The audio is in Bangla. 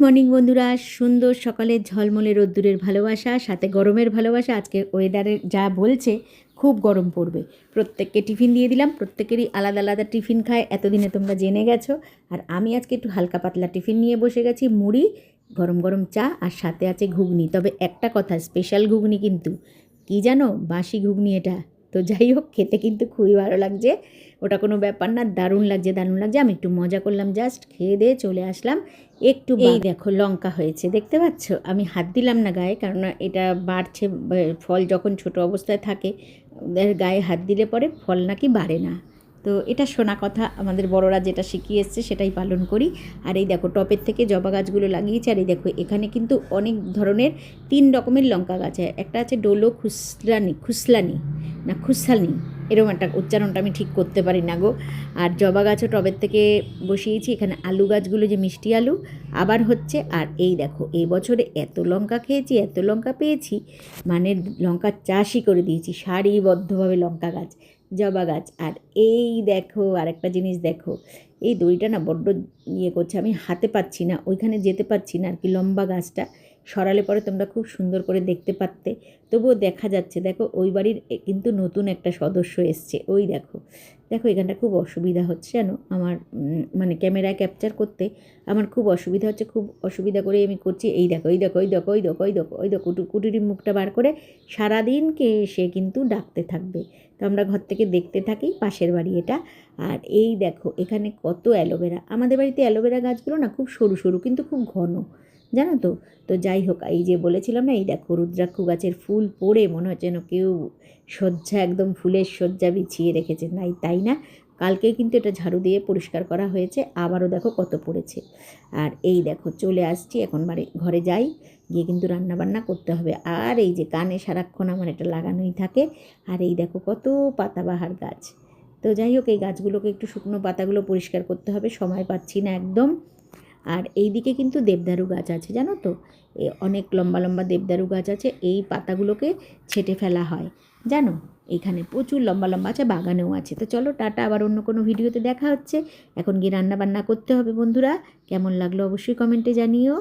মর্নিং বন্ধুরা, সুন্দর সকালে ঝলমলে রোদ্দুরের ভালোবাসা, সাথে গরমের ভালোবাসা। আজকে ওয়েদারে যা বলছে খুব গরম পড়বে। প্রত্যেককে টিফিন দিয়ে দিলাম, প্রত্যেকেরই আলাদা আলাদা টিফিন খায়, এতদিনে তোমরা জেনে গেছো। আর আমি আজকে একটু হালকা পাতলা টিফিন নিয়ে বসে গেছি, মুড়ি, গরম গরম চা, আর সাথে আছে ঘুগনি। তবে একটা কথা, স্পেশাল ঘুগনি কিন্তু, কী জানো, বাসি ঘুগনি এটা। তো যাই হোক, খেতে কিন্তু খুবই ভালো লাগছে, ওটা কোনো ব্যাপার না, দারুণ লাগছে দারুণ লাগছে। আমি একটু মজা করলাম, জাস্ট খেয়ে দিয়ে চলে আসলাম। একটু এই দেখো লঙ্কা হয়েছে, দেখতে পাচ্ছ? আমি হাত দিলাম না গায়ে, কারণ এটা বাড়ছে। ফল যখন ছোট অবস্থায় থাকে, ওদের গায়ে হাত দিলে পরে ফল নাকি বাড়ে না। তো এটা শোনা কথা, আমাদের বড়রা যেটা শিখিয়ে এসছে সেটাই পালন করি। আর এই দেখো টপের থেকে জবা গাছগুলো লাগিয়েছে। আর এই দেখো এখানে কিন্তু অনেক ধরনের 3 রকমের লঙ্কা গাছ। একটা আছে ডোলো খুসলানি না খুসানি, এরকম একটা উচ্চারণটা আমি ঠিক করতে পারি না গো। আর জবা গাছও টবের থেকে বসিয়েছি। এখানে আলু গাছগুলো, যে মিষ্টি আলু আবার হচ্ছে। আর এই দেখো এই বছরে এত লঙ্কা খেয়েছি, এত লঙ্কা পেয়েছি, মানে লঙ্কার চাষই করে দিয়েছি, সারিবদ্ধভাবে লঙ্কা গাছ, জবা গাছ। আর এই দেখো আরেকটা জিনিস দেখো, এই দড়িটা না বড্ড ইয়ে করছে, আমি হাতে পাচ্ছি না, ওইখানে যেতে পারছি না আর কি। লম্বা গাছটা সরালে পরে তোমরা খুব সুন্দর করে দেখতে পারতে, তবুও দেখা যাচ্ছে। দেখো ওই বাড়ির কিন্তু নতুন একটা সদস্য এসছে, ওই দেখো। দেখো এখানটা খুব অসুবিধা হচ্ছে জানো আমার, মানে ক্যামেরায় ক্যাপচার করতে আমার খুব অসুবিধা হচ্ছে, খুব অসুবিধা করে আমি করছি। এই দেখো এই দেখো ওই দেখো ওই দেখো ওই দেখো ওই দেখো কুটুরির মুখটা বার করে সারাদিনকে সে কিন্তু ডাকতে থাকবে। তো আমরা ঘর থেকে দেখতে থাকি, পাশের বাড়ি এটা। আর এই দেখো এখানে কত অ্যালোভেরা। আমাদের বাড়িতে অ্যালোভেরা গাছগুলো না খুব সরু সরু, কিন্তু খুব ঘন, জানো তো। তো যাই হোক, এই যে বলেছিলাম না, এই দেখো রুদ্রাক্ষ গাছের ফুল পড়ে মনে হচ্ছে যেন কেউ সজ্জা, একদম ফুলের সজ্জা বিছিয়ে রেখেছে, নাই তাই না? কালকে কিন্তু এটা ঝাড়ু দিয়ে পরিষ্কার করা হয়েছে, আবারও দেখো কত পড়েছে। আর এই দেখো চলে আসছি এখন, ঘরে যাই, গিয়ে কিন্তু রান্না বান্না করতে হবে। আর এই যে কানে সারাক্ষণ আমার এটা লাগানোই থাকে। আর এই দেখো কত পাতাবাহার গাছ। তো যাই হোক, এই গাছগুলোকে একটু শুকনো পাতাগুলো পরিষ্কার করতে হবে, সময় পাচ্ছি না একদম। আর এই দিকে কিন্তু দেবদারু গাছ আছে, জানো তো, অনেক লম্বা লম্বা দেবদারু গাছ আছে। এই পাতাগুলোকে ছেঁটে ফেলা হয়, জানো। এইখানে প্রচুর লম্বা লম্বা আছে, বাগানেও আছে। তো চলো টাটা, আবার অন্য কোনো ভিডিওতে দেখা হচ্ছে। এখন গিয়ে রান্না বান্না করতে হবে বন্ধুরা। কেমন লাগলো অবশ্যই কমেন্টে জানিও।